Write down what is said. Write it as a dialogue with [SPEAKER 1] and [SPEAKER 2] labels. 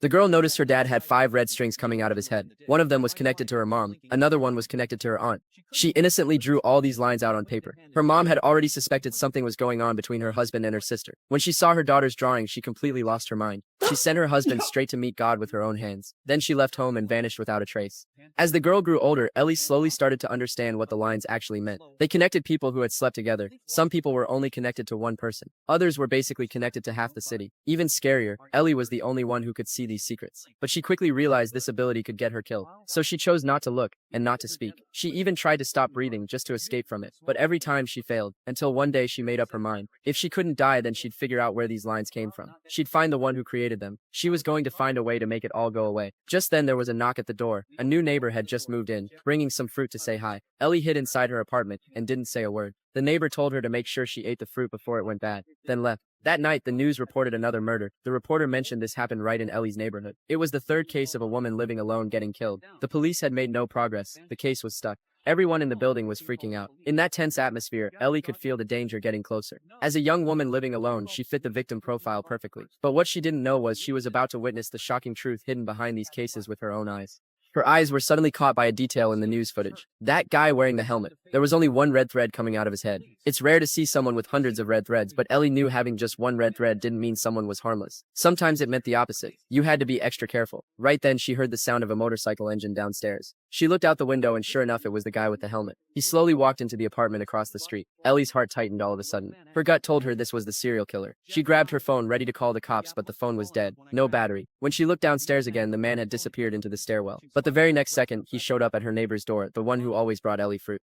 [SPEAKER 1] The girl noticed her dad had 5 red strings coming out of his head. One of them was connected to her mom, another one was connected to her aunt. She innocently drew all these lines out on paper. Her mom had already suspected something was going on between her husband and her sister. When she saw her daughter's drawing, she completely lost her mind. She sent her husband straight to meet God with her own hands. Then she left home and vanished without a trace. As the girl grew older, Ellie slowly started to understand what the lines actually meant. They connected people who had slept together. Some people were only connected to one person. Others were basically connected to half the city. Even scarier, Ellie was the only one who could see these secrets. But she quickly realized this ability could get her killed. So she chose not to look and not to speak. She even tried to stop breathing just to escape from it. But every time she failed, until one day she made up her mind. If she couldn't die, then she'd figure out where these lines came from. She'd find the one who created them. She was going to find a way to make it all go away. Just then there was a knock at the door. A new neighbor had just moved in, bringing some fruit to say hi. Ellie hid inside her apartment and didn't say a word. The neighbor told her to make sure she ate the fruit before it went bad, then left. That night, the news reported another murder. The reporter mentioned this happened right in Ellie's neighborhood. It was the third case of a woman living alone getting killed. The police had made no progress. The case was stuck. Everyone in the building was freaking out. In that tense atmosphere, Ellie could feel the danger getting closer. As a young woman living alone, she fit the victim profile perfectly. But what she didn't know was she was about to witness the shocking truth hidden behind these cases with her own eyes. Her eyes were suddenly caught by a detail in the news footage. That guy wearing the helmet. There was only one red thread coming out of his head. It's rare to see someone with hundreds of red threads, but Ellie knew having just one red thread didn't mean someone was harmless. Sometimes it meant the opposite. You had to be extra careful. Right then, she heard the sound of a motorcycle engine downstairs. She looked out the window and sure enough, it was the guy with the helmet. He slowly walked into the apartment across the street. Ellie's heart tightened all of a sudden. Her gut told her this was the serial killer. She grabbed her phone, ready to call the cops, but the phone was dead. No battery. When she looked downstairs again, the man had disappeared into the stairwell. But the very next second, he showed up at her neighbor's door, the one who always brought Ellie fruit.